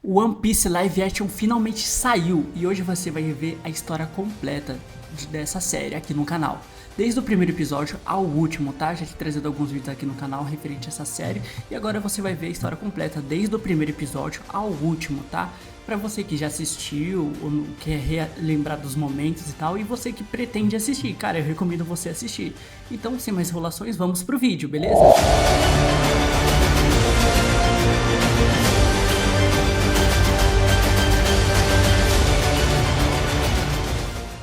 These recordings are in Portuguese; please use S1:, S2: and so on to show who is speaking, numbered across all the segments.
S1: O One Piece Live Action finalmente saiu e hoje você vai ver a história completa dessa série aqui no canal. Desde o primeiro episódio ao último, tá? Já tinha trazido alguns vídeos aqui no canal referente a essa série e agora você vai ver a história completa desde o primeiro episódio ao último, tá? Pra você que já assistiu ou quer relembrar dos momentos e tal, e você que pretende assistir, cara, eu recomendo você assistir. Então, sem mais enrolações, vamos pro vídeo, beleza?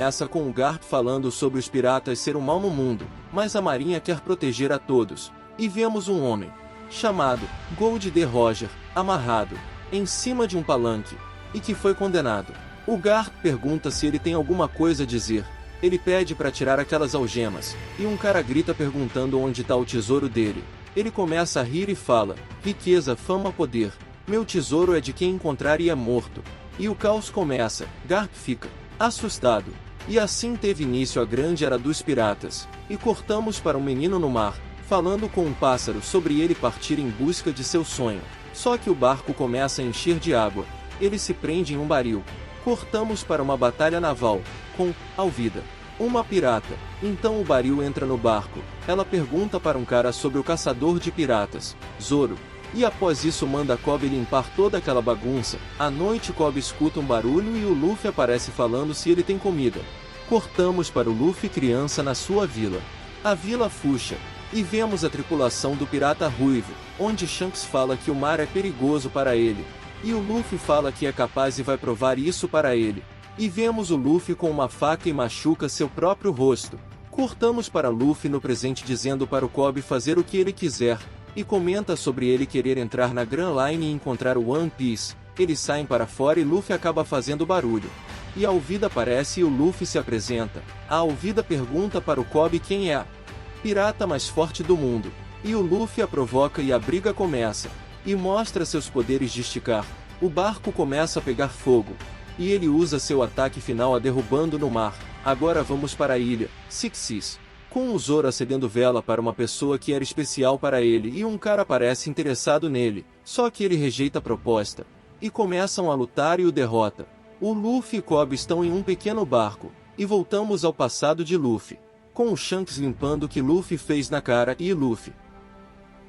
S2: Essa com o Garp falando sobre os piratas ser um mal no mundo, mas a marinha quer proteger a todos. E vemos um homem, chamado Gold de Roger, amarrado, em cima de um palanque, e que foi condenado. O Garp pergunta se ele tem alguma coisa a dizer. Ele pede para tirar aquelas algemas, e um cara grita perguntando onde está o tesouro dele. Ele começa a rir e fala, riqueza, fama, poder. Meu tesouro é de quem encontrar e é morto. E o caos começa, Garp fica assustado. E assim teve início a grande era dos piratas, e cortamos para um menino no mar, falando com um pássaro sobre ele partir em busca de seu sonho. Só que o barco começa a encher de água, ele se prende em um baril. Cortamos para uma batalha naval, com Alvida, uma pirata. Então o baril entra no barco, ela pergunta para um cara sobre o caçador de piratas, Zoro. E após isso manda Kobe limpar toda aquela bagunça. À noite Kobe escuta um barulho e o Luffy aparece falando se ele tem comida. Cortamos para o Luffy criança na sua vila. A vila Fuxa. E vemos a tripulação do pirata Ruivo, onde Shanks fala que o mar é perigoso para ele. E o Luffy fala que é capaz e vai provar isso para ele. E vemos o Luffy com uma faca e machuca seu próprio rosto. Cortamos para Luffy no presente dizendo para o Kobe fazer o que ele quiser. E comenta sobre ele querer entrar na Grand Line e encontrar o One Piece. Eles saem para fora e Luffy acaba fazendo barulho. E a Alvida aparece e o Luffy se apresenta. A Alvida pergunta para o Kobe quem é a pirata mais forte do mundo. E o Luffy a provoca e a briga começa. E mostra seus poderes de esticar. O barco começa a pegar fogo. E ele usa seu ataque final a derrubando no mar. Agora vamos para a ilha Six Seas. Com o Zoro acendendo vela para uma pessoa que era especial para ele e um cara parece interessado nele, só que ele rejeita a proposta. E começam a lutar e o derrota. O Luffy e Kobe estão em um pequeno barco, e voltamos ao passado de Luffy. Com o Shanks limpando o que Luffy fez na cara e Luffy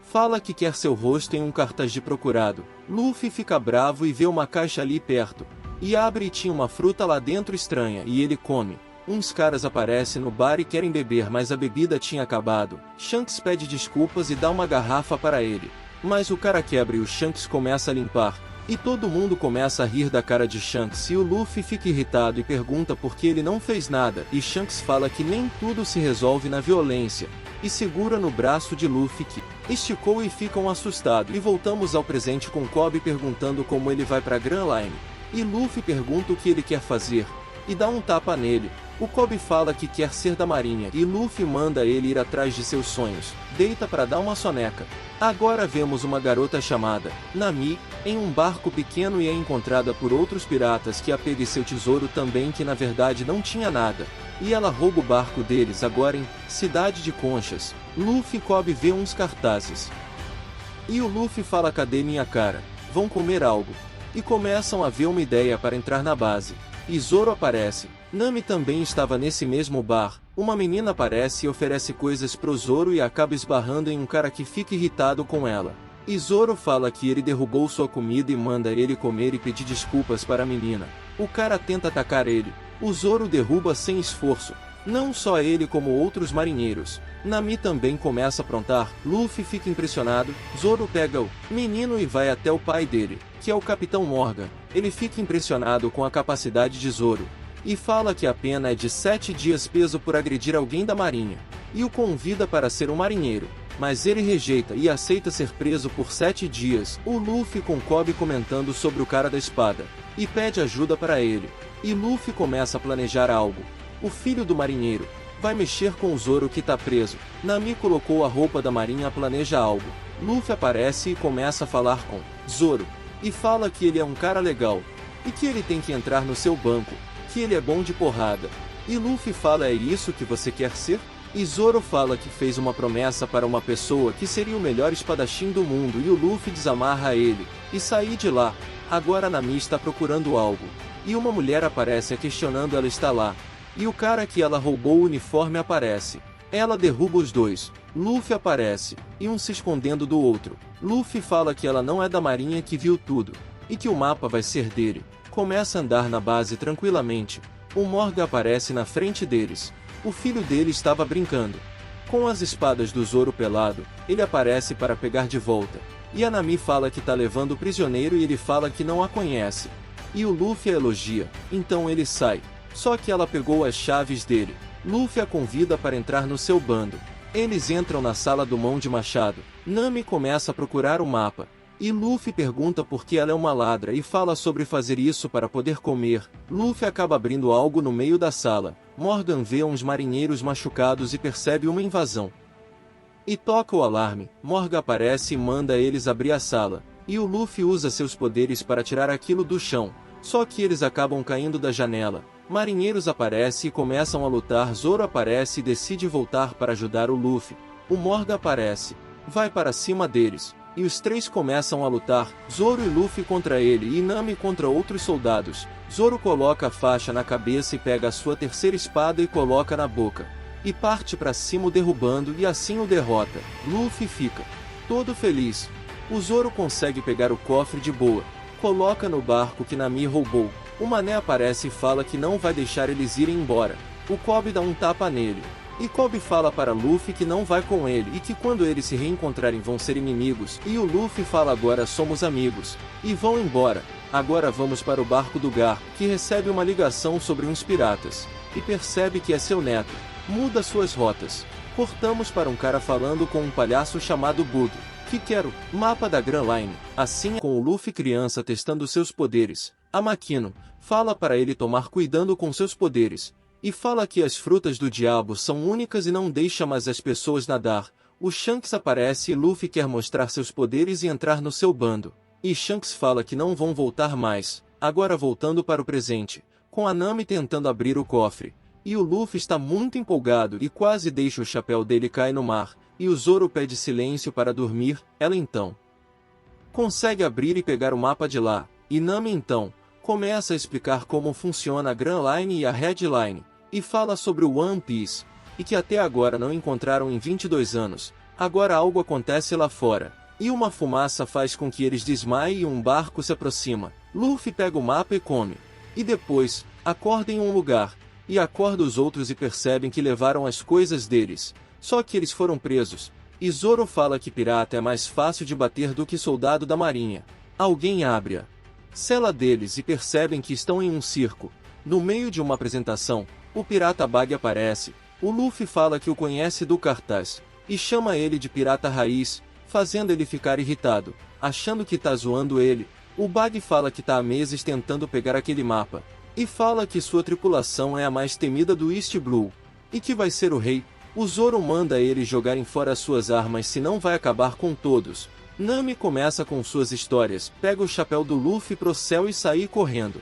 S2: fala que quer seu rosto em um cartaz de procurado. Luffy fica bravo e vê uma caixa ali perto. E abre e tinha uma fruta lá dentro estranha e ele come. Uns caras aparecem no bar e querem beber, mas a bebida tinha acabado. Shanks pede desculpas e dá uma garrafa para ele. Mas o cara quebra e o Shanks começa a limpar. E todo mundo começa a rir da cara de Shanks e o Luffy fica irritado e pergunta por que ele não fez nada. E Shanks fala que nem tudo se resolve na violência. E segura no braço de Luffy que esticou e ficam assustados. E voltamos ao presente com Kobe perguntando como ele vai para Grand Line. E Luffy pergunta o que ele quer fazer. E dá um tapa nele. O Kobe fala que quer ser da marinha e Luffy manda ele ir atrás de seus sonhos. Deita para dar uma soneca. Agora vemos uma garota chamada Nami em um barco pequeno e é encontrada por outros piratas que a pega e seu tesouro também que na verdade não tinha nada. E ela rouba o barco deles agora em Cidade de Conchas. Luffy e Kobe vê uns cartazes. E o Luffy fala cadê minha cara? Vão comer algo. E começam a ver uma ideia para entrar na base. E Zoro aparece. Nami também estava nesse mesmo bar. Uma menina aparece e oferece coisas pro Zoro e acaba esbarrando em um cara que fica irritado com ela. E Zoro fala que ele derrubou sua comida e manda ele comer e pedir desculpas para a menina. O cara tenta atacar ele. O Zoro derruba sem esforço. Não só ele como outros marinheiros. Nami também começa a aprontar. Luffy fica impressionado. Zoro pega o menino e vai até o pai dele, que é o Capitão Morgan. Ele fica impressionado com a capacidade de Zoro. E fala que a pena é de 7 dias preso por agredir alguém da marinha. E o convida para ser um marinheiro. Mas ele rejeita e aceita ser preso por 7 dias. O Luffy com Kobe comentando sobre o cara da espada. E pede ajuda para ele. E Luffy começa a planejar algo. O filho do marinheiro vai mexer com o Zoro que tá preso. Nami colocou a roupa da marinha e planeja algo. Luffy aparece e começa a falar com Zoro. E fala que ele é um cara legal. E que ele tem que entrar no seu banco. Que ele é bom de porrada. E Luffy fala é isso que você quer ser? E Zoro fala que fez uma promessa para uma pessoa que seria o melhor espadachim do mundo e o Luffy desamarra ele, e sair de lá. Agora Nami está procurando algo. E uma mulher aparece questionando, ela está lá. E o cara que ela roubou o uniforme aparece. Ela derruba os dois. Luffy aparece, e um se escondendo do outro. Luffy fala que ela não é da marinha, que viu tudo, e que o mapa vai ser dele. Começa a andar na base tranquilamente. O Morgan aparece na frente deles. O filho dele estava brincando com as espadas do Zoro pelado. Ele aparece para pegar de volta. E a Nami fala que tá levando o prisioneiro e ele fala que não a conhece. E o Luffy a elogia, então ele sai. Só que ela pegou as chaves dele. Luffy a convida para entrar no seu bando. Eles entram na sala do Mão de Machado. Nami começa a procurar o mapa. E Luffy pergunta por que ela é uma ladra e fala sobre fazer isso para poder comer. Luffy acaba abrindo algo no meio da sala. Morgan vê uns marinheiros machucados e percebe uma invasão. E toca o alarme. Morgan aparece e manda eles abrir a sala. E o Luffy usa seus poderes para tirar aquilo do chão. Só que eles acabam caindo da janela. Marinheiros aparecem e começam a lutar. Zoro aparece e decide voltar para ajudar o Luffy. O Morgan aparece, vai para cima deles. E os três começam a lutar, Zoro e Luffy contra ele e Nami contra outros soldados. Zoro coloca a faixa na cabeça e pega a sua terceira espada e coloca na boca. E parte para cima, o derrubando, e assim o derrota. Luffy fica todo feliz. O Zoro consegue pegar o cofre de boa. Coloca no barco que Nami roubou. O Mané aparece e fala que não vai deixar eles irem embora. O Kobe dá um tapa nele. E Kobe fala para Luffy que não vai com ele e que quando eles se reencontrarem vão ser inimigos. E o Luffy fala, agora somos amigos. E vão embora. Agora vamos para o barco do Gar, que recebe uma ligação sobre uns piratas. E percebe que é seu neto. Muda suas rotas. Cortamos para um cara falando com um palhaço chamado Bug, que quer o mapa da Grand Line. Assim, com o Luffy criança testando seus poderes, a Makino fala para ele tomar cuidado com seus poderes. E fala que as frutas do diabo são únicas e não deixa mais as pessoas nadar. O Shanks aparece e Luffy quer mostrar seus poderes e entrar no seu bando. E Shanks fala que não vão voltar mais. Agora voltando para o presente, com a Nami tentando abrir o cofre. E o Luffy está muito empolgado e quase deixa o chapéu dele cair no mar. E o Zoro pede silêncio para dormir. Ela então consegue abrir e pegar o mapa de lá. E Nami então começa a explicar como funciona a Grand Line e a Red Line. E fala sobre o One Piece, e que até agora não encontraram em 22 anos. Agora algo acontece lá fora, e uma fumaça faz com que eles desmaiem e um barco se aproxima. Luffy pega o mapa e come. E depois, acorda em um lugar, e acorda os outros e percebem que levaram as coisas deles. Só que eles foram presos. E Zoro fala que pirata é mais fácil de bater do que soldado da marinha. Alguém abre a cela deles e percebem que estão em um circo. No meio de uma apresentação, o pirata Bug aparece. O Luffy fala que o conhece do cartaz, e chama ele de pirata raiz, fazendo ele ficar irritado, achando que tá zoando ele. O Bug fala que tá há meses tentando pegar aquele mapa, e fala que sua tripulação é a mais temida do East Blue, e que vai ser o rei. O Zoro manda eles jogarem fora suas armas, senão vai acabar com todos. Nami começa com suas histórias, pega o chapéu do Luffy pro céu e sai correndo.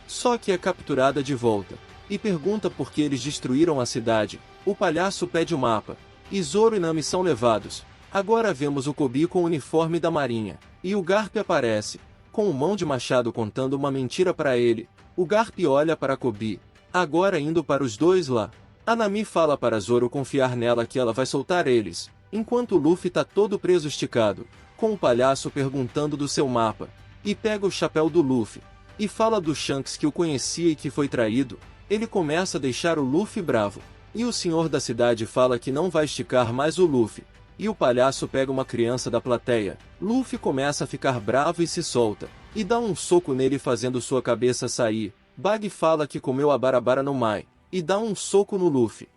S2: Só que é capturada de volta. E pergunta por que eles destruíram a cidade. O palhaço pede o mapa. E Zoro e Nami são levados. Agora vemos o Kobe com o uniforme da marinha. E o Garp aparece, com o Mão de Machado contando uma mentira para ele. O Garp olha para Kobe, agora indo para os dois lá. A Nami fala para Zoro confiar nela que ela vai soltar eles. Enquanto o Luffy tá todo preso esticado, com o palhaço perguntando do seu mapa. E pega o chapéu do Luffy. E fala do Shanks que o conhecia e que foi traído. Ele começa a deixar o Luffy bravo. E o senhor da cidade fala que não vai esticar mais o Luffy. E o palhaço pega uma criança da plateia. Luffy começa a ficar bravo e se solta. E dá um soco nele fazendo sua cabeça sair. Bug fala que comeu a Barabara no Mai. E dá um soco no Luffy.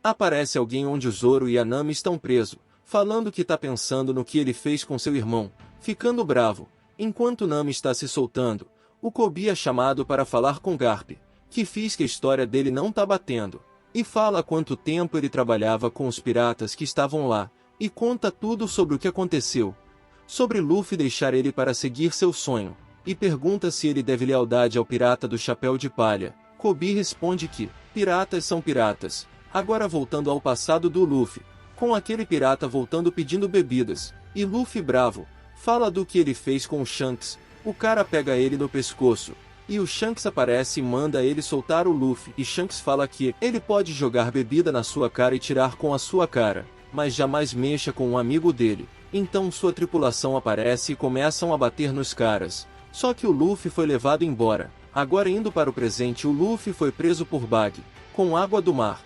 S2: Aparece alguém onde o Zoro e a Nami estão presos, falando que tá pensando no que ele fez com seu irmão, ficando bravo. Enquanto Nami está se soltando, o Kobe é chamado para falar com Garp, que diz que a história dele não tá batendo, e fala quanto tempo ele trabalhava com os piratas que estavam lá, e conta tudo sobre o que aconteceu, sobre Luffy deixar ele para seguir seu sonho, e pergunta se ele deve lealdade ao pirata do chapéu de palha. Kobe responde que piratas são piratas, Agora voltando ao passado do Luffy, com aquele pirata voltando pedindo bebidas, e Luffy bravo, fala do que ele fez com o Shanks, o cara pega ele no pescoço, e o Shanks aparece e manda ele soltar o Luffy, e Shanks fala que ele pode jogar bebida na sua cara e tirar com a sua cara, mas jamais mexa com um amigo dele. Então sua tripulação aparece e começam a bater nos caras. Só que o Luffy foi levado embora. Agora indo para o presente, o Luffy foi preso por Bug, com água do mar.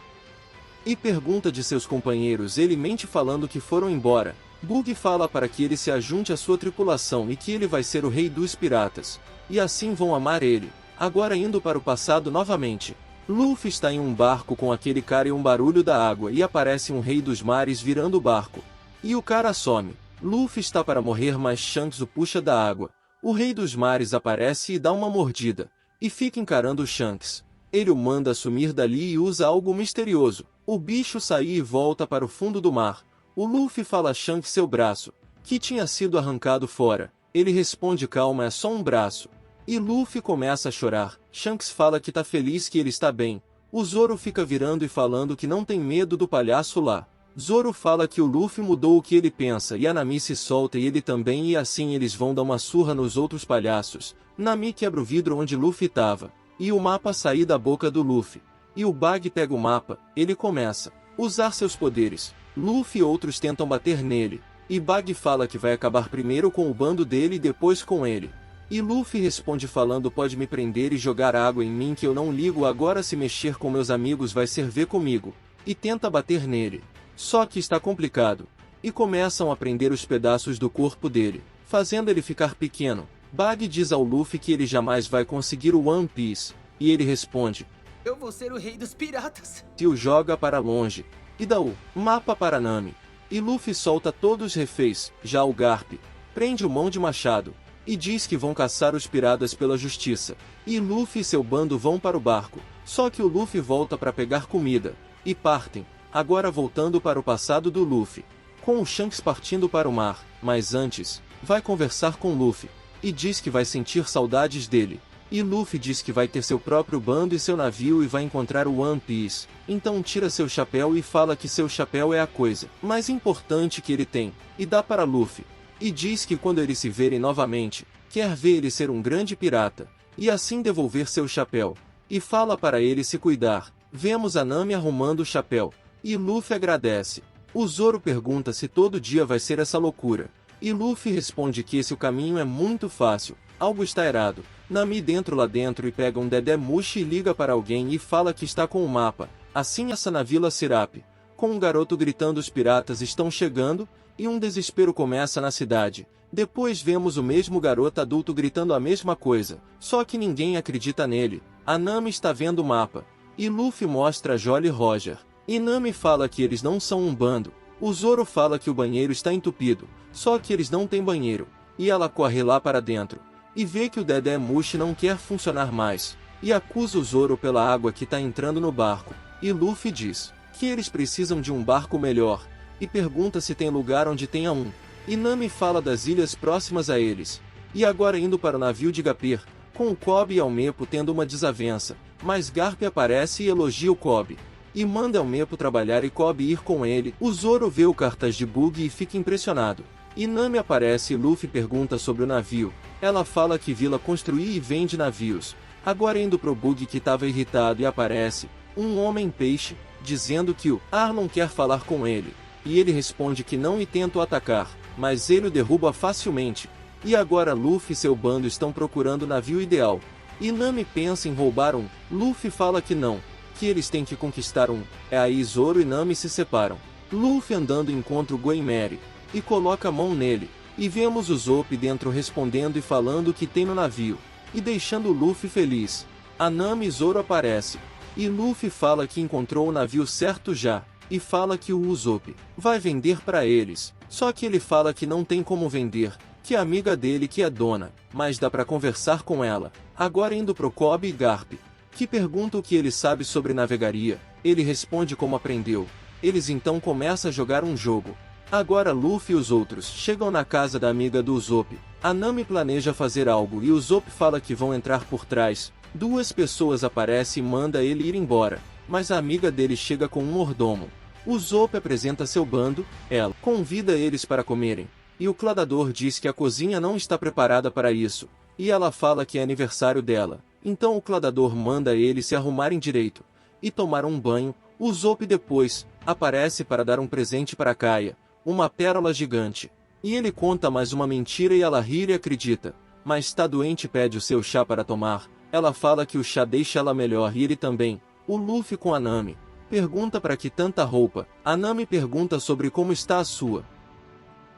S2: E pergunta de seus companheiros, ele mente falando que foram embora. Bug fala para que ele se ajunte à sua tripulação e que ele vai ser o rei dos piratas. E assim vão amar ele. Agora indo para o passado novamente. Luffy está em um barco com aquele cara e um barulho da água e aparece um rei dos mares virando o barco. E o cara some. Luffy está para morrer, mas Shanks o puxa da água. O rei dos mares aparece e dá uma mordida. E fica encarando o Shanks. Ele o manda sumir dali e usa algo misterioso. O bicho sai e volta para o fundo do mar. O Luffy fala a Shanks seu braço, que tinha sido arrancado fora. Ele responde calma, é só um braço. E Luffy começa a chorar. Shanks fala que tá feliz, que ele está bem. O Zoro fica virando e falando que não tem medo do palhaço lá. Zoro fala que o Luffy mudou o que ele pensa e a Nami se solta e ele também, e assim eles vão dar uma surra nos outros palhaços. Nami quebra o vidro onde Luffy tava, e o mapa sai da boca do Luffy. E o Bug pega o mapa, ele começa a usar seus poderes. Luffy e outros tentam bater nele, e Bug fala que vai acabar primeiro com o bando dele e depois com ele. E Luffy responde falando, pode me prender e jogar água em mim que eu não ligo, agora se mexer com meus amigos vai ser ver comigo. E tenta bater nele. Só que está complicado. E começam a prender os pedaços do corpo dele, fazendo ele ficar pequeno. Bug diz ao Luffy que ele jamais vai conseguir o One Piece. E ele responde,
S3: eu vou ser o rei dos piratas.
S2: E o joga para longe. E dá o mapa para Nami. E Luffy solta todos os reféns. Já o Garp prende o mão de machado. E diz que vão caçar os piratas pela justiça. E Luffy e seu bando vão para o barco. Só que o Luffy volta para pegar comida. E partem. Agora voltando para o passado do Luffy. Com o Shanks partindo para o mar. Mas antes, vai conversar com Luffy. E diz que vai sentir saudades dele. E Luffy diz que vai ter seu próprio bando e seu navio e vai encontrar o One Piece. Então tira seu chapéu e fala que seu chapéu é a coisa mais importante que ele tem. E dá para Luffy. E diz que quando eles se verem novamente, quer ver ele ser um grande pirata. E assim devolver seu chapéu. E fala para ele se cuidar. Vemos a Nami arrumando o chapéu. E Luffy agradece. O Zoro pergunta se todo dia vai ser essa loucura. E Luffy responde que esse o caminho é muito fácil. Algo está errado. Nami dentro lá dentro e pega um Dedemushi e liga para alguém e fala que está com o mapa. Assim essa na Vila Sirap. Com um garoto gritando os piratas estão chegando, e um desespero começa na cidade. Depois vemos o mesmo garoto adulto gritando a mesma coisa, só que ninguém acredita nele. A Nami está vendo o mapa. E Luffy mostra a Jolly Roger. E Nami fala que eles não são um bando. O Zoro fala que o banheiro está entupido, só que eles não têm banheiro. E ela corre lá para dentro. E vê que o Dedemushi não quer funcionar mais. E acusa o Zoro pela água que está entrando no barco. E Luffy diz que eles precisam de um barco melhor. E pergunta se tem lugar onde tenha um. E Nami fala das ilhas próximas a eles. E agora indo para o navio de Gapir, com o Kobe e Almepo tendo uma desavença. Mas Garp aparece e elogia o Kobe. E manda Almepo trabalhar e Kobe ir com ele. O Zoro vê o cartaz de Bug e fica impressionado. E Nami aparece e Luffy pergunta sobre o navio. Ela fala que Vila construir e vende navios. Agora indo pro Bug que estava irritado e aparece um homem-peixe, dizendo que o Arlong quer falar com ele. E ele responde que não e tenta o atacar, mas ele o derruba facilmente. E agora Luffy e seu bando estão procurando o navio ideal. E Nami pensa em roubar um. Luffy fala que não, que eles têm que conquistar um. É aí Zoro e Nami se separam. Luffy andando encontra o Goemeri e coloca a mão nele. E vemos o Zop dentro respondendo e falando o que tem no navio. E deixando o Luffy feliz. A Nami e Zoro aparece. E Luffy fala que encontrou o navio certo já. E fala que o Usopp vai vender para eles. Só que ele fala que não tem como vender, que é amiga dele que é dona, mas dá para conversar com ela. Agora indo pro Kobe e Garp, que pergunta o que ele sabe sobre navegaria. Ele responde como aprendeu. Eles então começam a jogar um jogo. Agora Luffy e os outros chegam na casa da amiga do Usopp. A Nami planeja fazer algo e o Usopp fala que vão entrar por trás. Duas pessoas aparecem e manda ele ir embora. mas a amiga dele chega com um mordomo. O Usopp apresenta seu bando, ela convida eles para comerem, e o Cladador diz que a cozinha não está preparada para isso, e ela fala que é aniversário dela. Então o Cladador manda eles se arrumarem direito, e tomar um banho. O Usopp depois aparece para dar um presente para Kaia, uma pérola gigante. E ele conta mais uma mentira e ela ri e acredita, mas está doente e pede o seu chá para tomar. Ela fala que o chá deixa ela melhor e ele também. O Luffy com a Nami pergunta para que tanta roupa. A Nami pergunta sobre como está a sua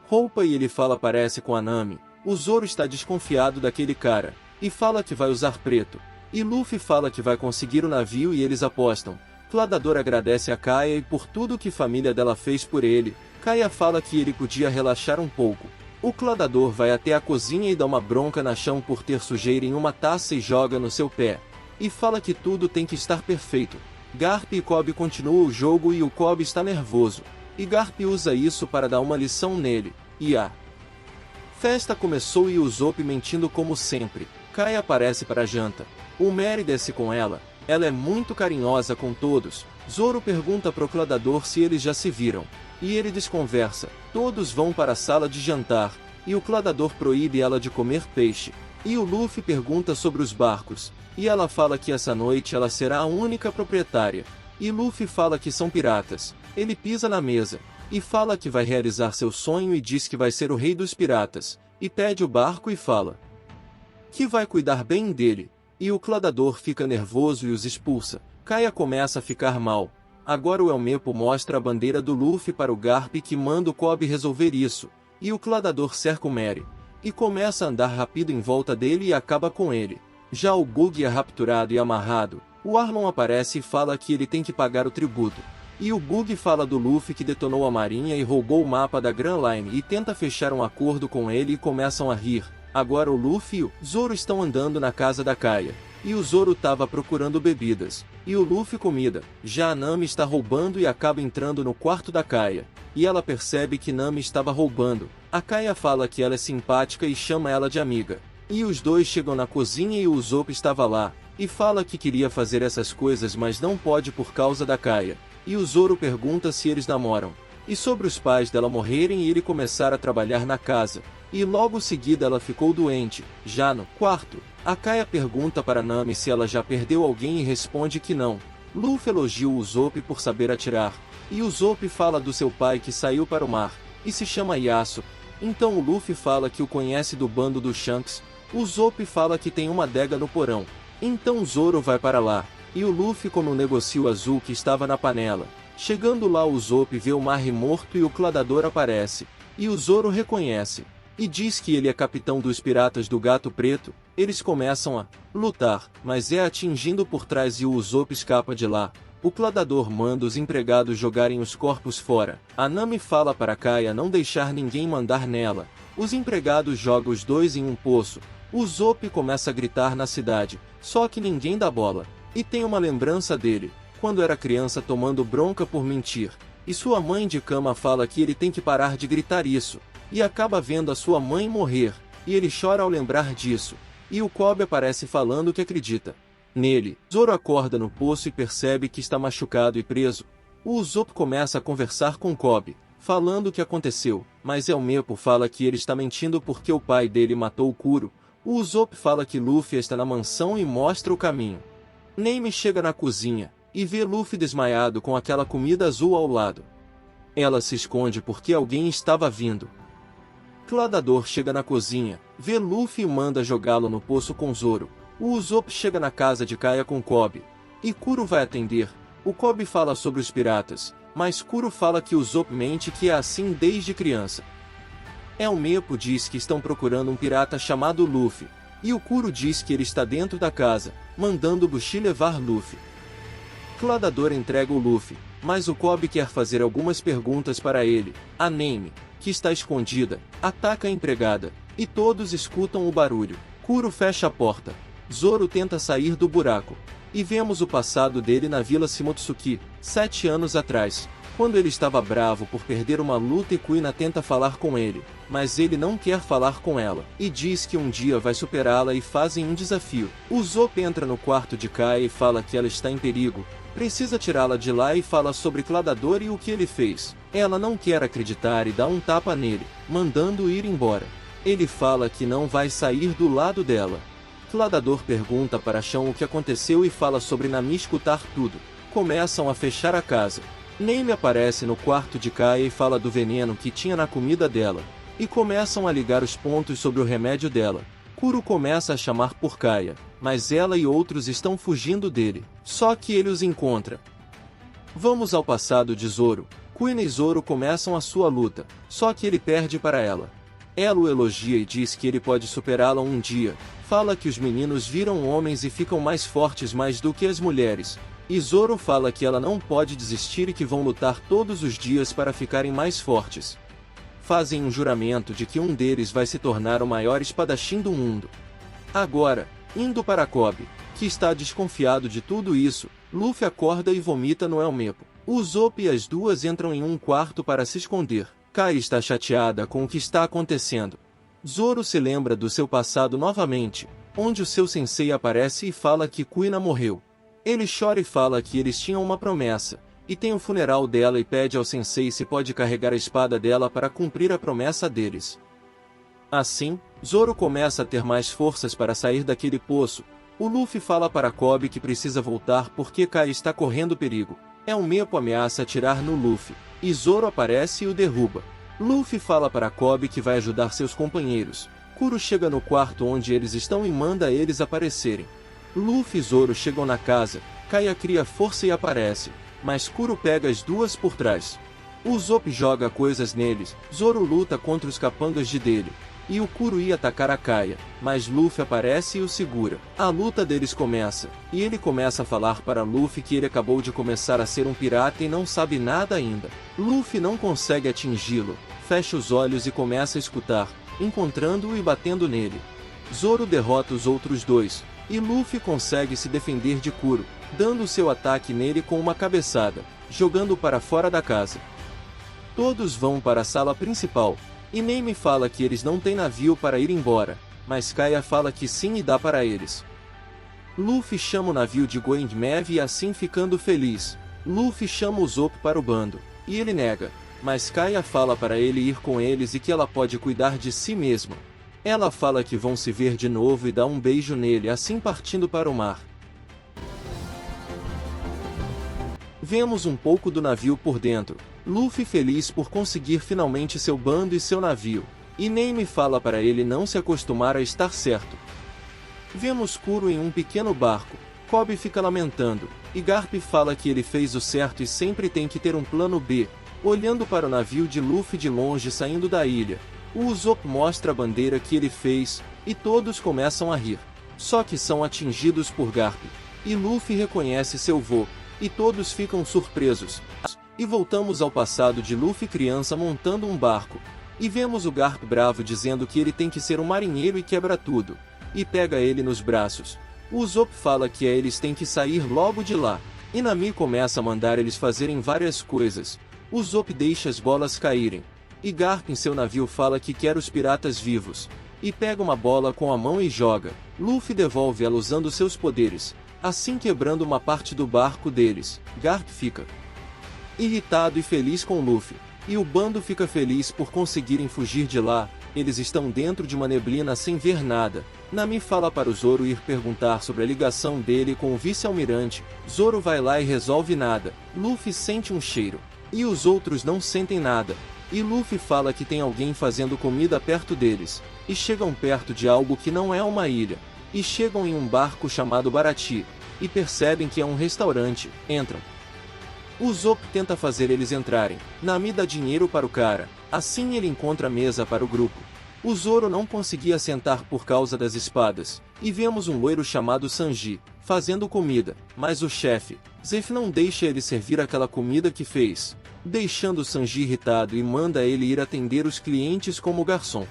S2: roupa e ele fala parece com a Nami. O Zoro está desconfiado daquele cara, e fala que vai usar preto. E Luffy fala que vai conseguir o navio e eles apostam. Cladador agradece a Kaia e por tudo que a família dela fez por ele. Kaia fala que ele podia relaxar um pouco. O Cladador vai até a cozinha e dá uma bronca na chão por ter sujeira em uma taça e joga no seu pé. E fala que tudo tem que estar perfeito. Garp e Kobe continuam o jogo e o Kobe está nervoso. E Garp usa isso para dar uma lição nele. E a festa começou e o Usopp mentindo como sempre. Kaia aparece para a janta. O Mary desce com ela. Ela é muito carinhosa com todos. Zoro pergunta pro Cladador se eles já se viram. E ele desconversa. Todos vão para a sala de jantar. E o Cladador proíbe ela de comer peixe. E o Luffy pergunta sobre os barcos. E ela fala que essa noite ela será a única proprietária. E Luffy fala que são piratas. Ele pisa na mesa. E fala que vai realizar seu sonho e diz que vai ser o rei dos piratas. E pede o barco e fala que vai cuidar bem dele. E o Cladador fica nervoso e os expulsa. Kaia começa a ficar mal. Agora o Elmepo mostra a bandeira do Luffy para o Garp que manda o Kobe resolver isso. E o Cladador cerca o Mary. E começa a andar rápido em volta dele e acaba com ele. Já o Bug é rapturado e amarrado. O Arlong aparece e fala que ele tem que pagar o tributo. E o Bug fala do Luffy que detonou a marinha e roubou o mapa da Grand Line e tenta fechar um acordo com ele e começam a rir. Agora o Luffy e o Zoro estão andando na casa da Kaia. E o Zoro estava procurando bebidas. E o Luffy comida. Já a Nami está roubando e acaba entrando no quarto da Kaia. E ela percebe que Nami estava roubando. A Kaia fala que ela é simpática e chama ela de amiga. E os dois chegam na cozinha e o Usopp estava lá. E fala que queria fazer essas coisas mas não pode por causa da Kaia. E o Zoro pergunta se eles namoram. E sobre os pais dela morrerem e ele começar a trabalhar na casa. E logo seguida ela ficou doente. Já no quarto, a Kaia pergunta para Nami se ela já perdeu alguém e responde que não. Luffy elogia o Usopp por saber atirar. E o Usopp fala do seu pai que saiu para o mar. E se chama Yasuo. Então o Luffy fala que o conhece do bando do Shanks. O Usopp fala que tem uma adega no porão. Então Zoro vai para lá. E o Luffy come um negocio azul que estava na panela. Chegando lá o Usopp vê o Marry morto e o Cladador aparece. E o Zoro reconhece. E diz que ele é capitão dos piratas do Gato Preto. Eles começam a lutar, mas é atingindo por trás e o Usopp escapa de lá. O Cladador manda os empregados jogarem os corpos fora. A Nami fala para Kaia não deixar ninguém mandar nela. Os empregados jogam os dois em um poço. O Usopp começa a gritar na cidade, só que ninguém dá bola. E tem uma lembrança dele, quando era criança tomando bronca por mentir. E sua mãe de cama fala que ele tem que parar de gritar isso. E acaba vendo a sua mãe morrer, e ele chora ao lembrar disso. E o Kobe aparece falando que acredita nele. Zoro acorda no poço e percebe que está machucado e preso. O Usopp começa a conversar com Kobe, falando o que aconteceu, mas Elmepo fala que ele está mentindo porque o pai dele matou o Kuro. O Usopp fala que Luffy está na mansão e mostra o caminho. Nami chega na cozinha, e vê Luffy desmaiado com aquela comida azul ao lado. Ela se esconde porque alguém estava vindo. Cladador chega na cozinha, vê Luffy e manda jogá-lo no poço com Zoro. O Usopp chega na casa de Kaia com Kobe. E Kuro vai atender. O Kobe fala sobre os piratas, mas Kuro fala que Usopp mente que é assim desde criança. Elmepo diz que estão procurando um pirata chamado Luffy. E o Kuro diz que ele está dentro da casa, mandando Bushi levar Luffy. Cladador entrega o Luffy, mas o Kobe quer fazer algumas perguntas para ele. A Nami, que está escondida, ataca a empregada, e todos escutam o barulho. Kuro fecha a porta. Zoro tenta sair do buraco. E vemos o passado dele na Vila Shimotsuki, 7 anos atrás, quando ele estava bravo por perder uma luta e Kuina tenta falar com ele, mas ele não quer falar com ela, e diz que um dia vai superá-la e fazem um desafio. O Usopp entra no quarto de Kaia e fala que ela está em perigo. Precisa tirá-la de lá e fala sobre Cladador e o que ele fez. Ela não quer acreditar e dá um tapa nele, mandando-o ir embora. Ele fala que não vai sair do lado dela. Cladador pergunta para Chão o que aconteceu e fala sobre Nami escutar tudo. Começam a fechar a casa. Nami aparece no quarto de Kaia e fala do veneno que tinha na comida dela. E começam a ligar os pontos sobre o remédio dela. Kuro começa a chamar por Kaia, mas ela e outros estão fugindo dele. Só que ele os encontra. Vamos ao passado de Zoro. Kuina e Zoro começam a sua luta, só que ele perde para ela. Ela o elogia e diz que ele pode superá-la um dia. Fala que os meninos viram homens e ficam mais fortes mais do que as mulheres. E Zoro fala que ela não pode desistir e que vão lutar todos os dias para ficarem mais fortes. Fazem um juramento de que um deles vai se tornar o maior espadachim do mundo. Agora, indo para Kobe, que está desconfiado de tudo isso, Luffy acorda e vomita no Elmepo. Usopp e as duas entram em um quarto para se esconder. Kai está chateada com o que está acontecendo. Zoro se lembra do seu passado novamente, onde o seu sensei aparece e fala que Kuina morreu. Ele chora e fala que eles tinham uma promessa, e tem o funeral dela e pede ao sensei se pode carregar a espada dela para cumprir a promessa deles. Assim, Zoro começa a ter mais forças para sair daquele poço. O Luffy fala para Kobe que precisa voltar porque Kai está correndo perigo. Elmepo ameaça atirar no Luffy, e Zoro aparece e o derruba. Luffy fala para Kobe que vai ajudar seus companheiros. Kuro chega no quarto onde eles estão e manda eles aparecerem. Luffy e Zoro chegam na casa, Kaia cria força e aparece, mas Kuro pega as duas por trás. Usopp joga coisas neles, Zoro luta contra os capangas dele, e o Kuro ia atacar a Kaia, mas Luffy aparece e o segura. A luta deles começa, e ele começa a falar para Luffy que ele acabou de começar a ser um pirata e não sabe nada ainda. Luffy não consegue atingi-lo, fecha os olhos e começa a escutar, encontrando-o e batendo nele. Zoro derrota os outros dois, e Luffy consegue se defender de Kuro, dando seu ataque nele com uma cabeçada, jogando-o para fora da casa. Todos vão para a sala principal, e Nami fala que eles não têm navio para ir embora, mas Kaia fala que sim e dá para eles. Luffy chama o navio de Going Mev e assim ficando feliz, Luffy chama Usopp para o bando, e ele nega, mas Kaia fala para ele ir com eles e que ela pode cuidar de si mesma. Ela fala que vão se ver de novo e dá um beijo nele assim partindo para o mar. Vemos um pouco do navio por dentro, Luffy feliz por conseguir finalmente seu bando e seu navio, e Nami fala para ele não se acostumar a estar certo. Vemos Kuro em um pequeno barco, Kobe fica lamentando, e Garp fala que ele fez o certo e sempre tem que ter um plano B, olhando para o navio de Luffy de longe saindo da ilha. O Usopp mostra a bandeira que ele fez, e todos começam a rir. Só que são atingidos por Garp, e Luffy reconhece seu vô, e todos ficam surpresos. E voltamos ao passado de Luffy criança montando um barco, e vemos o Garp bravo dizendo que ele tem que ser um marinheiro e quebra tudo, e pega ele nos braços. O Usopp fala que eles têm que sair logo de lá, e Nami começa a mandar eles fazerem várias coisas. Usopp deixa as bolas caírem, e Garp em seu navio fala que quer os piratas vivos, e pega uma bola com a mão e joga. Luffy devolve ela usando seus poderes, assim quebrando uma parte do barco deles. Garp fica irritado e feliz com Luffy, e o bando fica feliz por conseguirem fugir de lá. Eles estão dentro de uma neblina sem ver nada. Nami fala para o Zoro ir perguntar sobre a ligação dele com o vice-almirante. Zoro vai lá e resolve nada. Luffy sente um cheiro, e os outros não sentem nada. E Luffy fala que tem alguém fazendo comida perto deles, e chegam perto de algo que não é uma ilha, e chegam em um barco chamado Barati, e percebem que é um restaurante. Entram. Usopp tenta fazer eles entrarem. Nami dá dinheiro para o cara, assim ele encontra mesa para o grupo. O Zoro não conseguia sentar por causa das espadas, e vemos um loiro chamado Sanji, fazendo comida, mas o chefe, Zeff não deixa ele servir aquela comida que fez, deixando Sanji irritado e manda ele ir atender os clientes como garçom.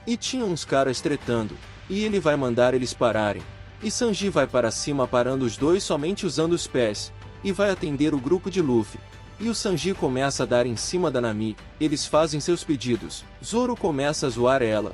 S2: E tinha uns caras tretando, e ele vai mandar eles pararem, e Sanji vai para cima parando os dois somente usando os pés, e vai atender o grupo de Luffy. E o Sanji começa a dar em cima da Nami, eles fazem seus pedidos, Zoro começa a zoar ela.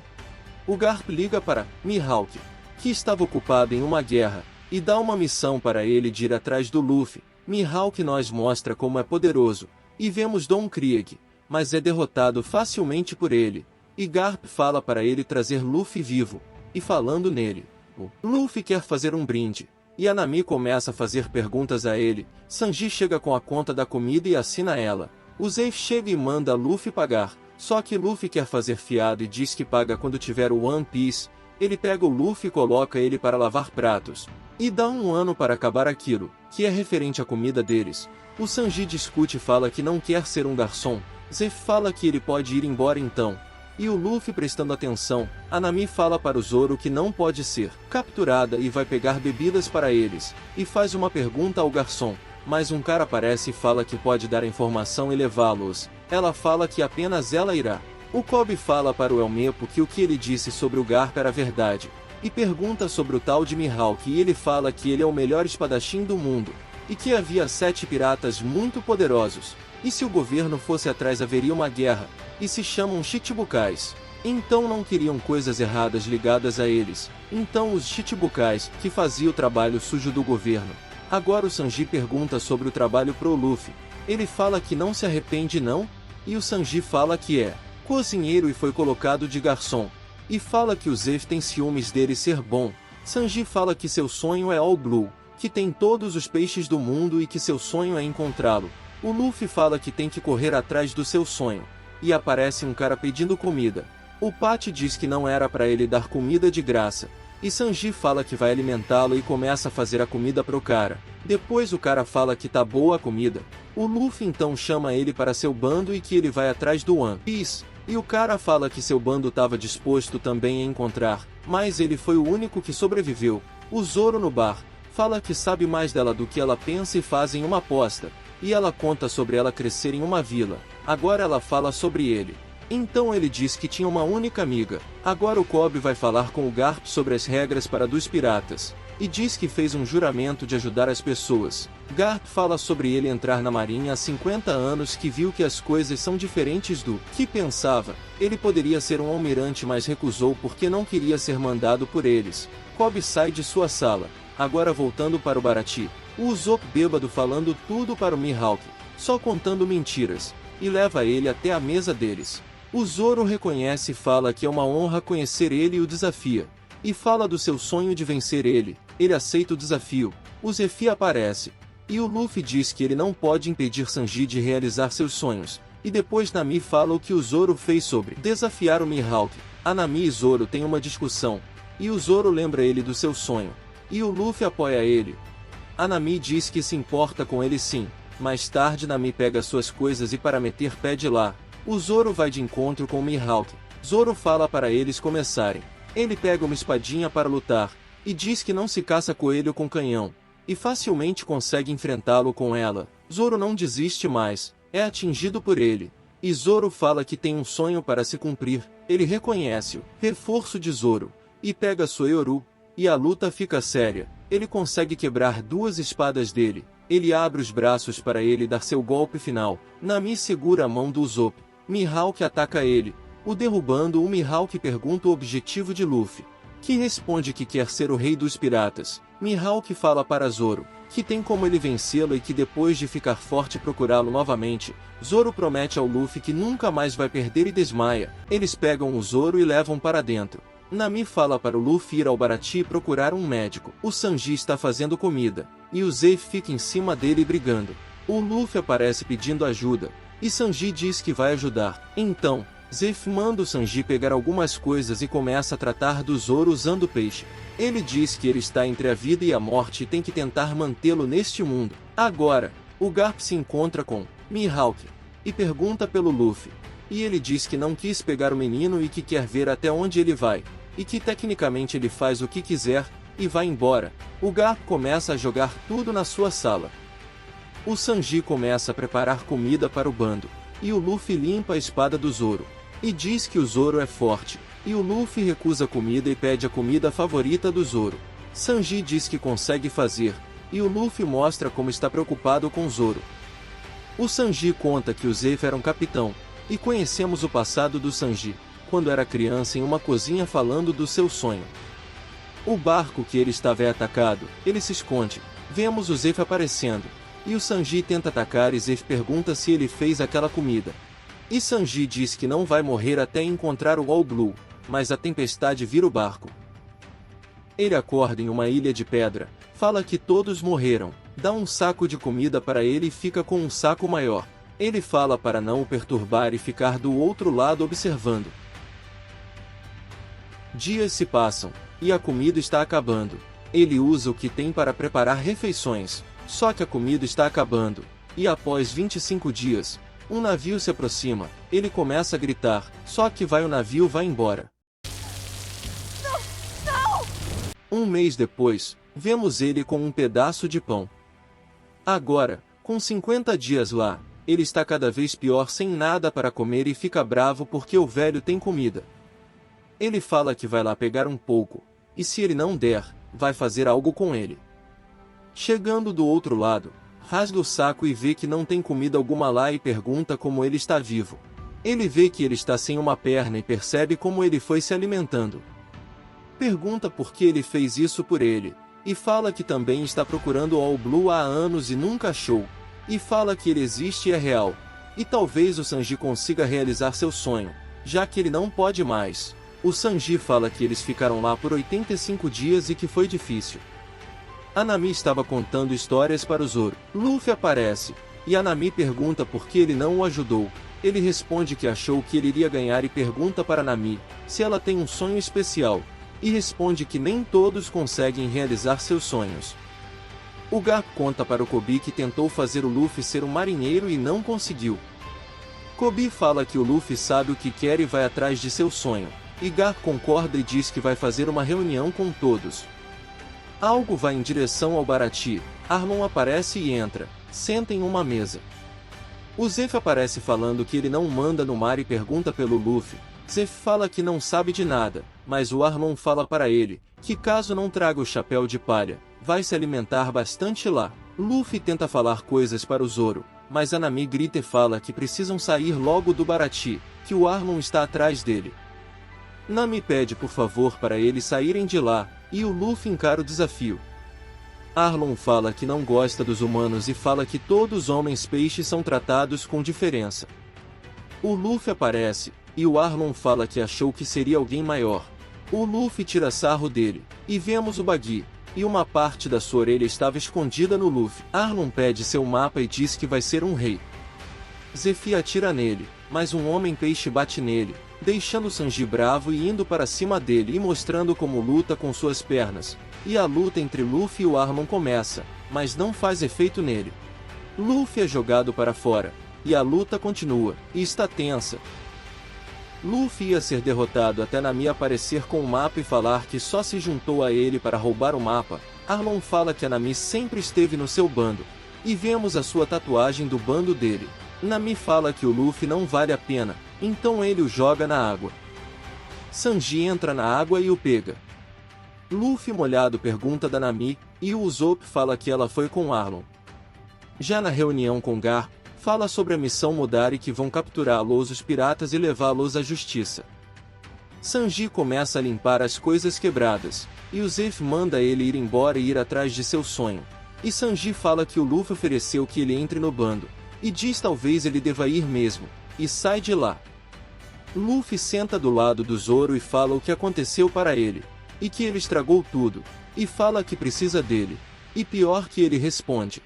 S2: O Garp liga para Mihawk, que estava ocupado em uma guerra, e dá uma missão para ele de ir atrás do Luffy, Mihawk nos mostra como é poderoso, e vemos Don Krieg, mas é derrotado facilmente por ele. E Garp fala para ele trazer Luffy vivo, e falando nele, o Luffy quer fazer um brinde. E a Nami começa a fazer perguntas a ele. Sanji chega com a conta da comida e assina ela. O Zeff chega e manda Luffy pagar, só que Luffy quer fazer fiado e diz que paga quando tiver o One Piece. Ele pega o Luffy e coloca ele para lavar pratos, e dá 1 ano para acabar aquilo, que é referente à comida deles. O Sanji discute e fala que não quer ser um garçom. Zeff fala que ele pode ir embora então. E o Luffy prestando atenção, a Nami fala para o Zoro que não pode ser capturada e vai pegar bebidas para eles, e faz uma pergunta ao garçom, mas um cara aparece e fala que pode dar a informação e levá-los. Ela fala que apenas ela irá. O Kobe fala para o Elmepo que o que ele disse sobre o Garp era verdade, e pergunta sobre o tal de Mihawk e ele fala que ele é o melhor espadachim do mundo, e que havia 7 piratas muito poderosos, e se o governo fosse atrás haveria uma guerra, e se chamam Chichibukais. Então não queriam coisas erradas ligadas a eles, então os Chichibukais, que faziam o trabalho sujo do governo. Agora o Sanji pergunta sobre o trabalho pro Luffy. Ele fala que não se arrepende não, e o Sanji fala que é cozinheiro e foi colocado de garçom, e fala que o Zeff tem ciúmes dele ser bom. Sanji fala que seu sonho é All Blue, que tem todos os peixes do mundo e que seu sonho é encontrá-lo. O Luffy fala que tem que correr atrás do seu sonho, e aparece um cara pedindo comida. O Patty diz que não era para ele dar comida de graça, e Sanji fala que vai alimentá-lo e começa a fazer a comida pro cara. Depois o cara fala que tá boa a comida. O Luffy então chama ele para seu bando e que ele vai atrás do One Piece. E o cara fala que seu bando estava disposto também a encontrar, mas ele foi o único que sobreviveu. O Zoro no bar fala que sabe mais dela do que ela pensa e fazem uma aposta. E ela conta sobre ela crescer em uma vila. Agora ela fala sobre ele. Então ele diz que tinha uma única amiga. Agora o Kobe vai falar com o Garp sobre as regras para dos piratas. E diz que fez um juramento de ajudar as pessoas. Garp fala sobre ele entrar na marinha há 50 anos, que viu que as coisas são diferentes do que pensava. Ele poderia ser um almirante, mas recusou porque não queria ser mandado por eles. Kobe sai de sua sala. Agora voltando para o Baratie. O Usopp bêbado falando tudo para o Mihawk, só contando mentiras, e leva ele até a mesa deles. O Zoro reconhece e fala que é uma honra conhecer ele e o desafia. E fala do seu sonho de vencer ele. Ele aceita o desafio. O Zeff aparece. E o Luffy diz que ele não pode impedir Sanji de realizar seus sonhos. E depois Nami fala o que o Zoro fez sobre desafiar o Mihawk. A Nami e Zoro têm uma discussão. E o Zoro lembra ele do seu sonho. E o Luffy apoia ele. A Nami diz que se importa com ele sim. Mais tarde Nami pega suas coisas e para meter pé de lá. O Zoro vai de encontro com o Mihawk. Zoro fala para eles começarem. Ele pega uma espadinha para lutar, e diz que não se caça coelho com canhão, e facilmente consegue enfrentá-lo com ela. Zoro não desiste mais, é atingido por ele. E Zoro fala que tem um sonho para se cumprir. Ele reconhece o reforço de Zoro, e pega sua Yoru, e a luta fica séria. Ele consegue quebrar 2 espadas dele. Ele abre os braços para ele dar seu golpe final. Nami segura a mão do Usopp. Mihawk ataca ele. O derrubando, o Mihawk pergunta o objetivo de Luffy, que responde que quer ser o rei dos piratas. Mihawk fala para Zoro que tem como ele vencê-lo e que depois de ficar forte procurá-lo novamente. Zoro promete ao Luffy que nunca mais vai perder e desmaia. Eles pegam o Zoro e levam para dentro. Nami fala para o Luffy ir ao Baratie e procurar um médico. O Sanji está fazendo comida, e o Zeff fica em cima dele brigando. O Luffy aparece pedindo ajuda, e Sanji diz que vai ajudar. Então, Zeff manda o Sanji pegar algumas coisas e começa a tratar do Zoro usando peixe. Ele diz que ele está entre a vida e a morte e tem que tentar mantê-lo neste mundo. Agora, o Garp se encontra com Mihawk, e pergunta pelo Luffy. E ele diz que não quis pegar o menino e que quer ver até onde ele vai, e que tecnicamente ele faz o que quiser, e vai embora. O Garp começa a jogar tudo na sua sala. O Sanji começa a preparar comida para o bando, e o Luffy limpa a espada do Zoro, e diz que o Zoro é forte, e o Luffy recusa a comida e pede a comida favorita do Zoro. Sanji diz que consegue fazer, e o Luffy mostra como está preocupado com Zoro. O Sanji conta que o Zeff era um capitão, e conhecemos o passado do Sanji, quando era criança em uma cozinha falando do seu sonho. O barco que ele estava é atacado, ele se esconde. Vemos o Zeff aparecendo, e o Sanji tenta atacar e Zef pergunta se ele fez aquela comida. E Sanji diz que não vai morrer até encontrar o All Blue, mas a tempestade vira o barco. Ele acorda em uma ilha de pedra, fala que todos morreram, dá um saco de comida para ele e fica com um saco maior. Ele fala para não o perturbar e ficar do outro lado observando. Dias se passam, e a comida está acabando. Ele usa o que tem para preparar refeições, só que a comida está acabando, e após 25 dias, um navio se aproxima, ele começa a gritar, só que o navio vai embora. Um mês depois, vemos ele com um pedaço de pão. Agora, com 50 dias lá, ele está cada vez pior sem nada para comer e fica bravo porque o velho tem comida. Ele fala que vai lá pegar um pouco, e se ele não der, vai fazer algo com ele. Chegando do outro lado, rasga o saco e vê que não tem comida alguma lá e pergunta como ele está vivo. Ele vê que ele está sem uma perna e percebe como ele foi se alimentando. Pergunta por que ele fez isso por ele, e fala que também está procurando o All Blue há anos e nunca achou, e fala que ele existe e é real, e talvez o Sanji consiga realizar seu sonho, já que ele não pode mais. O Sanji fala que eles ficaram lá por 85 dias e que foi difícil. A Nami estava contando histórias para o Zoro. Luffy aparece, e a Nami pergunta por que ele não o ajudou. Ele responde que achou que ele iria ganhar e pergunta para Nami se ela tem um sonho especial, e responde que nem todos conseguem realizar seus sonhos. O Garp conta para o Kobe que tentou fazer o Luffy ser um marinheiro e não conseguiu. Kobe fala que o Luffy sabe o que quer e vai atrás de seu sonho, e Garp concorda e diz que vai fazer uma reunião com todos. Algo vai em direção ao Baratie, Arlong aparece e entra, senta em uma mesa. O Zef aparece falando que ele não manda no mar e pergunta pelo Luffy. Zef fala que não sabe de nada, mas o Arlong fala para ele, que caso não traga o chapéu de palha, vai se alimentar bastante lá. Luffy tenta falar coisas para o Zoro, mas a Nami grita e fala que precisam sair logo do Baratie, que o Arlong está atrás dele. Nami pede por favor para eles saírem de lá, e o Luffy encara o desafio. Arlong fala que não gosta dos humanos e fala que todos os homens-peixes são tratados com diferença. O Luffy aparece, e o Arlong fala que achou que seria alguém maior. O Luffy tira sarro dele, e vemos o Buggy, e uma parte da sua orelha estava escondida no Luffy. Arlong pede seu mapa e diz que vai ser um rei. Zef atira nele, mas um homem-peixe bate nele, deixando Sanji bravo e indo para cima dele e mostrando como luta com suas pernas. E a luta entre Luffy e o Arlong começa, mas não faz efeito nele. Luffy é jogado para fora, e a luta continua, e está tensa. Luffy ia ser derrotado até Nami aparecer com o mapa e falar que só se juntou a ele para roubar o mapa. Arlong fala que a Nami sempre esteve no seu bando, e vemos a sua tatuagem do bando dele. Nami fala que o Luffy não vale a pena, então ele o joga na água. Sanji entra na água e o pega. Luffy molhado pergunta da Nami, e o Usopp fala que ela foi com Arlong. Já na reunião com Garp, fala sobre a missão mudar e que vão capturá-los os piratas e levá-los à justiça. Sanji começa a limpar as coisas quebradas, e o Zef manda ele ir embora e ir atrás de seu sonho. E Sanji fala que o Luffy ofereceu que ele entre no bando, e diz talvez ele deva ir mesmo, e sai de lá. Luffy senta do lado do Zoro e fala o que aconteceu para ele, e que ele estragou tudo, e fala que precisa dele, e pior que ele responde.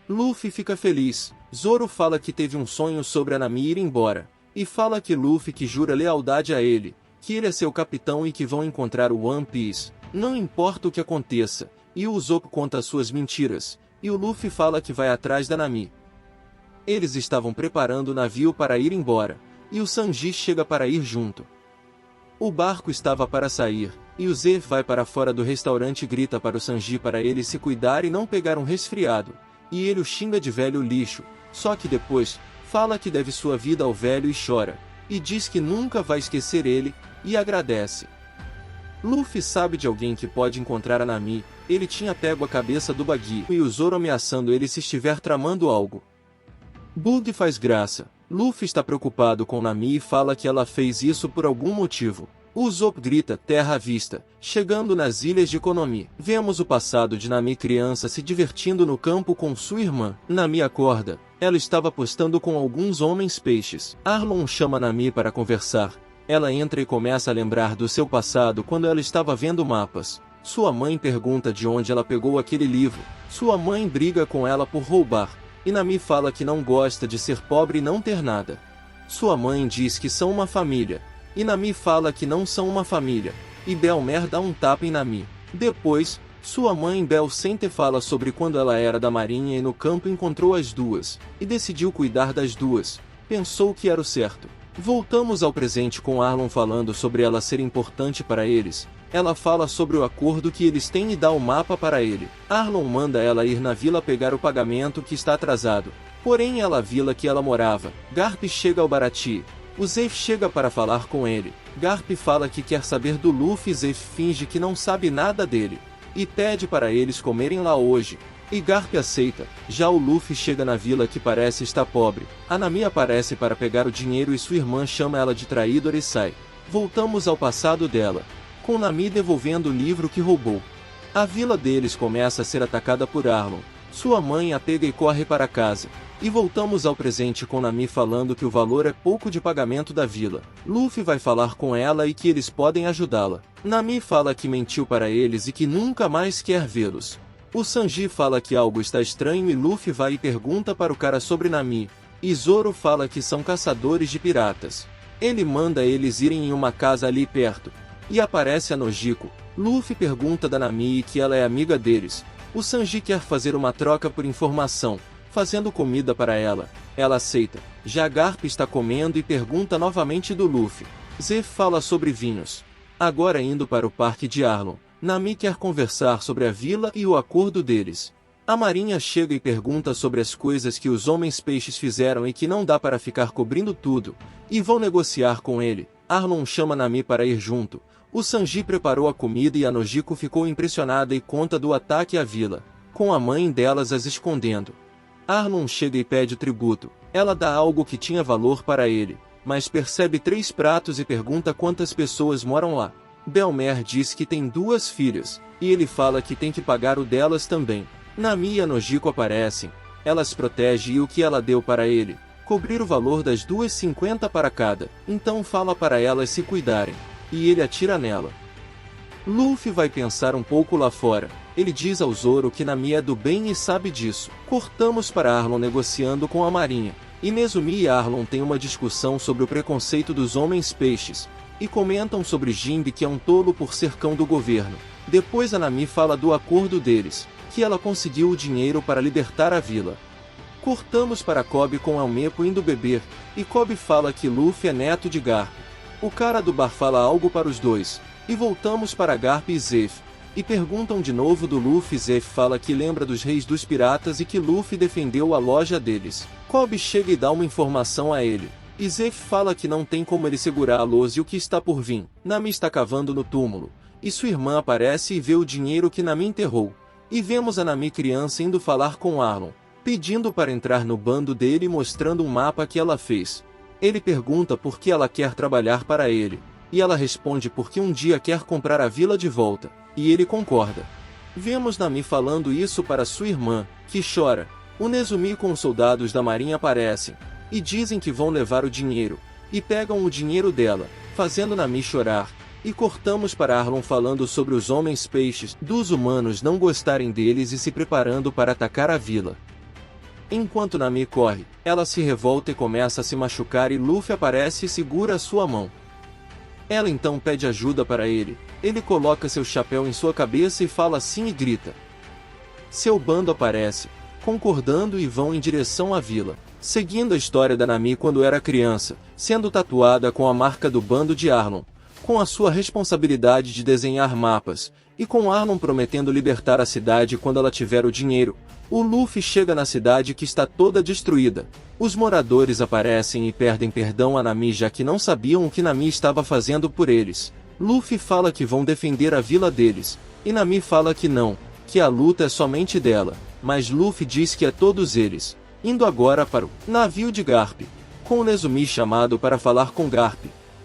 S2: Luffy fica feliz. Zoro fala que teve um sonho sobre a Nami ir embora, e fala que Luffy que jura lealdade a ele, que ele é seu capitão e que vão encontrar o One Piece, não importa o que aconteça, e o Usopp conta suas mentiras, e o Luffy fala que vai atrás da Nami. Eles estavam preparando o navio para ir embora, e o Sanji chega para ir junto. O barco estava para sair, e o Zef vai para fora do restaurante e grita para o Sanji para ele se cuidar e não pegar um resfriado, e ele o xinga de velho lixo, só que depois, fala que deve sua vida ao velho e chora, e diz que nunca vai esquecer ele, e agradece. Luffy sabe de alguém que pode encontrar a Nami, ele tinha pego a cabeça do Buggy e o Zoro ameaçando ele se estiver tramando algo. Bug faz graça. Luffy está preocupado com Nami e fala que ela fez isso por algum motivo. Usopp grita terra à vista. Chegando nas ilhas de Konomi, vemos o passado de Nami criança se divertindo no campo com sua irmã. Nami acorda. Ela estava apostando com alguns homens peixes. Arlong chama Nami para conversar. Ela entra e começa a lembrar do seu passado quando ela estava vendo mapas. Sua mãe pergunta de onde ela pegou aquele livro. Sua mãe briga com ela por roubar. E Nami fala que não gosta de ser pobre e não ter nada. Sua mãe diz que são uma família. E Nami fala que não são uma família. E Belmer dá um tapa em Nami. Depois, sua mãe Bel Sente fala sobre quando ela era da marinha e no campo encontrou as duas. E decidiu cuidar das duas. Pensou que era o certo. Voltamos ao presente com Arlong falando sobre ela ser importante para eles. Ela fala sobre o acordo que eles têm e dá o mapa para ele. Arlong manda ela ir na vila pegar o pagamento que está atrasado. Porém ela a vila que ela morava. Garp chega ao Baratie. O Zeff chega para falar com ele. Garp fala que quer saber do Luffy e Zeff finge que não sabe nada dele. E pede para eles comerem lá hoje. E Garp aceita. Já o Luffy chega na vila que parece estar pobre. A Nami aparece para pegar o dinheiro e sua irmã chama ela de traidora e sai. Voltamos ao passado dela. Com Nami devolvendo o livro que roubou. A vila deles começa a ser atacada por Arlong. Sua mãe a pega e corre para casa. E voltamos ao presente com Nami falando que o valor é pouco de pagamento da vila. Luffy vai falar com ela e que eles podem ajudá-la. Nami fala que mentiu para eles e que nunca mais quer vê-los. O Sanji fala que algo está estranho e Luffy vai e pergunta para o cara sobre Nami. E Zoro fala que são caçadores de piratas. Ele manda eles irem em uma casa ali perto. E aparece a Nojiko. Luffy pergunta da Nami que ela é amiga deles. O Sanji quer fazer uma troca por informação, fazendo comida para ela. Ela aceita. Já Garp está comendo e pergunta novamente do Luffy. Zeff fala sobre vinhos. Agora indo para o parque de Arlong, Nami quer conversar sobre a vila e o acordo deles. A marinha chega e pergunta sobre as coisas que os homens peixes fizeram e que não dá para ficar cobrindo tudo, e vão negociar com ele. Arlong chama Nami para ir junto. O Sanji preparou a comida e a Nojiko ficou impressionada e conta do ataque à vila, com a mãe delas as escondendo. Arlong chega e pede o tributo. Ela dá algo que tinha valor para ele, mas percebe 3 pratos e pergunta quantas pessoas moram lá. Belmer diz que tem 2 filhas, e ele fala que tem que pagar o delas também. Nami e a Nojiko aparecem. Elas protegem e o que ela deu para ele, cobrir o valor das 2 50 para cada, então fala para elas se cuidarem. E ele atira nela. Luffy vai pensar um pouco lá fora. Ele diz ao Zoro que Nami é do bem e sabe disso. Cortamos para Arlong negociando com a marinha. Inezumi e Arlong têm uma discussão sobre o preconceito dos homens peixes. E comentam sobre Jinbe que é um tolo por ser cão do governo. Depois a Nami fala do acordo deles, que ela conseguiu o dinheiro para libertar a vila. Cortamos para Kobe com Almepo indo beber, e Kobe fala que Luffy é neto de Garp. O cara do bar fala algo para os dois, e voltamos para Garp e Zeff, e perguntam de novo do Luffy. Zeff fala que lembra dos reis dos piratas e que Luffy defendeu a loja deles. Kobe chega e dá uma informação a ele, e Zeff fala que não tem como ele segurá-los e o que está por vir. Nami está cavando no túmulo, e sua irmã aparece e vê o dinheiro que Nami enterrou. E vemos a Nami criança indo falar com Arlong, pedindo para entrar no bando dele e mostrando um mapa que ela fez. Ele pergunta por que ela quer trabalhar para ele, e ela responde porque um dia quer comprar a vila de volta, e ele concorda. Vemos Nami falando isso para sua irmã, que chora. O Nezumi com os soldados da marinha aparecem, e dizem que vão levar o dinheiro, e pegam o dinheiro dela, fazendo Nami chorar. E cortamos para Arlong falando sobre os homens peixes, dos humanos não gostarem deles e se preparando para atacar a vila. Enquanto Nami corre, ela se revolta e começa a se machucar e Luffy aparece e segura sua mão. Ela então pede ajuda para ele. Ele coloca seu chapéu em sua cabeça e fala assim e grita. Seu bando aparece, concordando e vão em direção à vila. Seguindo a história da Nami quando era criança, sendo tatuada com a marca do bando de Arlong, com a sua responsabilidade de desenhar mapas, e com Arlong prometendo libertar a cidade quando ela tiver o dinheiro, o Luffy chega na cidade que está toda destruída. Os moradores aparecem e pedem perdão a Nami já que não sabiam o que Nami estava fazendo por eles. Luffy fala que vão defender a vila deles, e Nami fala que não, que a luta é somente dela, mas Luffy diz que é todos eles. Indo agora para o navio de Garp, com o Nezumi chamado para falar com Garp.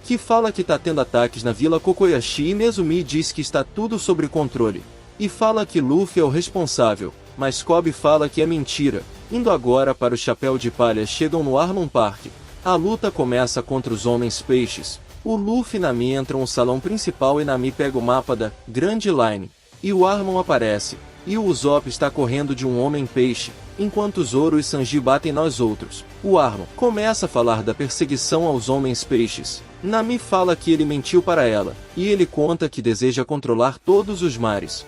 S2: que fala que tá tendo ataques na Vila Kokoyashi e Nezumi diz que está tudo sob controle. E fala que Luffy é o responsável, mas Kobe fala que é mentira. Indo agora para o Chapéu de Palha, chegam no Arlong Park. A luta começa contra os Homens Peixes. O Luffy e Nami entram no salão principal e Nami pega o mapa da Grand Line. E o Arlong aparece. E o Usopp está correndo de um Homem Peixe, enquanto Zoro e Sanji batem nos outros. O Arlong começa a falar da perseguição aos Homens Peixes. Nami fala que ele mentiu para ela, e ele conta que deseja controlar todos os mares.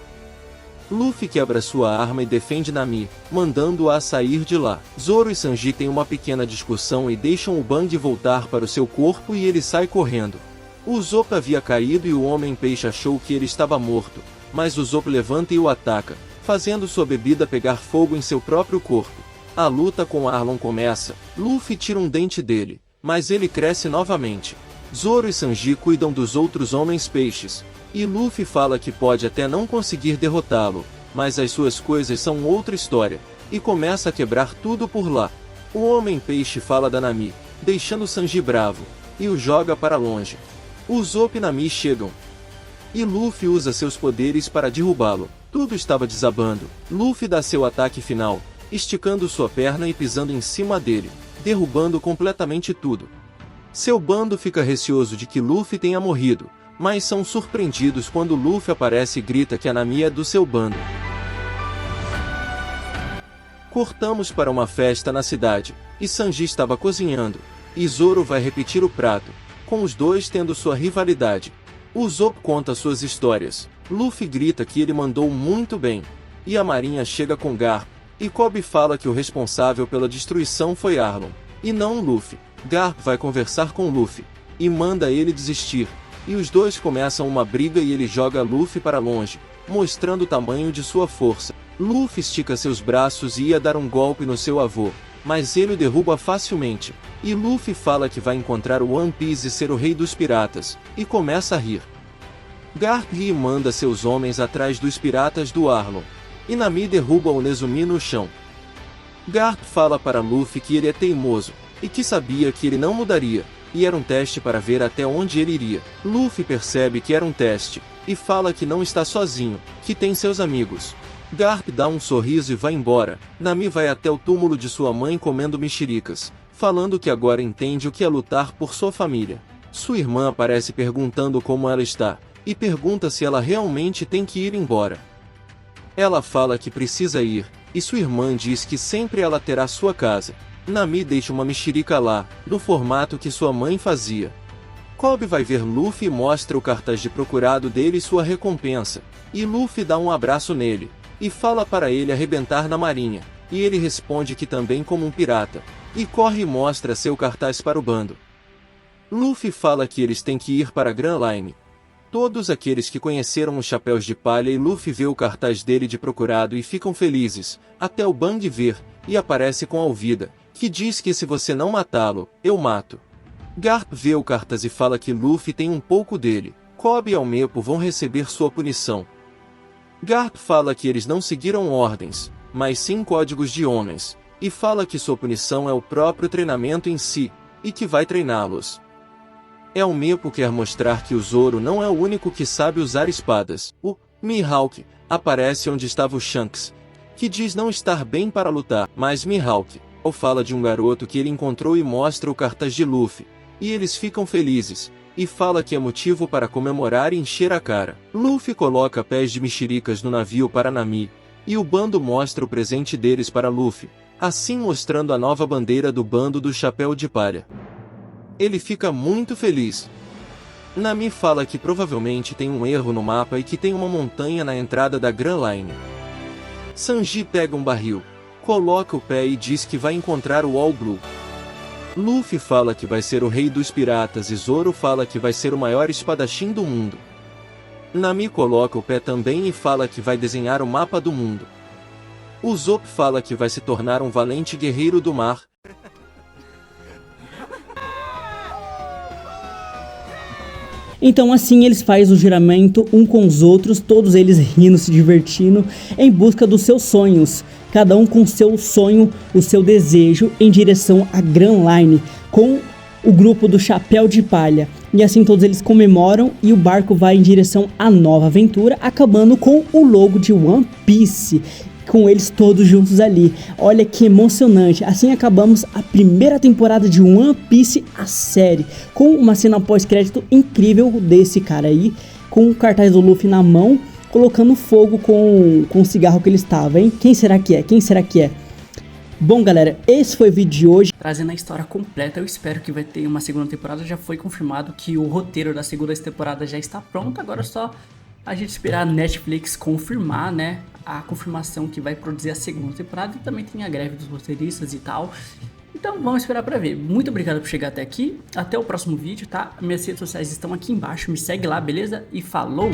S2: Luffy quebra sua arma e defende Nami, mandando-a sair de lá. Zoro e Sanji têm uma pequena discussão e deixam o Bang voltar para o seu corpo e ele sai correndo. O Usopp havia caído e o Homem-Peixe achou que ele estava morto, mas o Usopp levanta e o ataca, fazendo sua bebida pegar fogo em seu próprio corpo. A luta com Arlong começa. Luffy tira um dente dele, mas ele cresce novamente. Zoro e Sanji cuidam dos outros Homens-Peixes. E Luffy fala que pode até não conseguir derrotá-lo, mas as suas coisas são outra história, e começa a quebrar tudo por lá. O Homem-Peixe fala da Nami, deixando Sanji bravo, e o joga para longe. Usopp e Nami chegam, e Luffy usa seus poderes para derrubá-lo. Tudo estava desabando. Luffy dá seu ataque final, esticando sua perna e pisando em cima dele, derrubando completamente tudo. Seu bando fica receoso de que Luffy tenha morrido, mas são surpreendidos quando Luffy aparece e grita que a Nami é do seu bando. Cortamos para uma festa na cidade, e Sanji estava cozinhando, e Zoro vai repetir o prato, com os dois tendo sua rivalidade. Usopp conta suas histórias, Luffy grita que ele mandou muito bem, e a marinha chega com Garp, e Kobe fala que o responsável pela destruição foi Arlong, e não Luffy. Garp vai conversar com Luffy, e manda ele desistir. E os dois começam uma briga e ele joga Luffy para longe, mostrando o tamanho de sua força. Luffy estica seus braços e ia dar um golpe no seu avô, mas ele o derruba facilmente. E Luffy fala que vai encontrar o One Piece e ser o rei dos piratas, e começa a rir. Garp ri e manda seus homens atrás dos piratas do Arlong, e Nami derruba o Nezumi no chão. Garp fala para Luffy que ele é teimoso, e que sabia que ele não mudaria, e era um teste para ver até onde ele iria. Luffy percebe que era um teste, e fala que não está sozinho, que tem seus amigos. Garp dá um sorriso e vai embora. Nami vai até o túmulo de sua mãe comendo mexericas, falando que agora entende o que é lutar por sua família. Sua irmã aparece perguntando como ela está, e pergunta se ela realmente tem que ir embora. Ela fala que precisa ir, e sua irmã diz que sempre ela terá sua casa. Nami deixa uma mexerica lá, no formato que sua mãe fazia. Kobe vai ver Luffy e mostra o cartaz de procurado dele e sua recompensa, e Luffy dá um abraço nele, e fala para ele arrebentar na marinha, e ele responde que também como um pirata, e corre e mostra seu cartaz para o bando. Luffy fala que eles têm que ir para Grand Line. Todos aqueles que conheceram os Chapéus de Palha e Luffy vê o cartaz dele de procurado e ficam felizes, até o Bang ver, e aparece com Alvida, que diz que se você não matá-lo, eu mato. Garp vê o cartaz e fala que Luffy tem um pouco dele. Kobe e Almepo vão receber sua punição. Garp fala que eles não seguiram ordens, mas sim códigos de homens, e fala que sua punição é o próprio treinamento em si, e que vai treiná-los. Almepo quer mostrar que o Zoro não é o único que sabe usar espadas. O Mihawk aparece onde estava o Shanks, que diz não estar bem para lutar, mas Mihawk fala de um garoto que ele encontrou e mostra o cartaz de Luffy, e eles ficam felizes, e fala que é motivo para comemorar e encher a cara. Luffy coloca pés de mexericas no navio para Nami, e o bando mostra o presente deles para Luffy, assim mostrando a nova bandeira do bando do Chapéu de Palha. Ele fica muito feliz. Nami fala que provavelmente tem um erro no mapa e que tem uma montanha na entrada da Grand Line. Sanji pega um barril, coloca o pé e diz que vai encontrar o All Blue. Luffy fala que vai ser o rei dos piratas e Zoro fala que vai ser o maior espadachim do mundo. Nami coloca o pé também e fala que vai desenhar o mapa do mundo. Usopp fala que vai se tornar um valente guerreiro do mar.
S1: Então assim eles fazem o juramento um com os outros, todos eles rindo, se divertindo, em busca dos seus sonhos, cada um com seu sonho, o seu desejo, em direção à Grand Line, com o grupo do Chapéu de Palha. E assim todos eles comemoram e o barco vai em direção à nova aventura, acabando com o logo de One Piece, com eles todos juntos ali. Olha que emocionante. Assim acabamos a primeira temporada de One Piece, a série, com uma cena pós-crédito incrível desse cara aí, com o cartaz do Luffy na mão, colocando fogo com o cigarro que ele estava, hein? Quem será que é? Quem será que é? Bom, galera, esse foi o vídeo de hoje, trazendo a história completa. Eu espero que vai ter uma segunda temporada. Já foi confirmado que o roteiro da segunda temporada já está pronto. Agora é só a gente esperar a Netflix confirmar, né, a confirmação que vai produzir a segunda temporada. E também tem a greve dos roteiristas e tal. Então vamos esperar pra ver. Muito obrigado por chegar até aqui. Até o próximo vídeo, tá? Minhas redes sociais estão aqui embaixo. Me segue lá, beleza? E falou!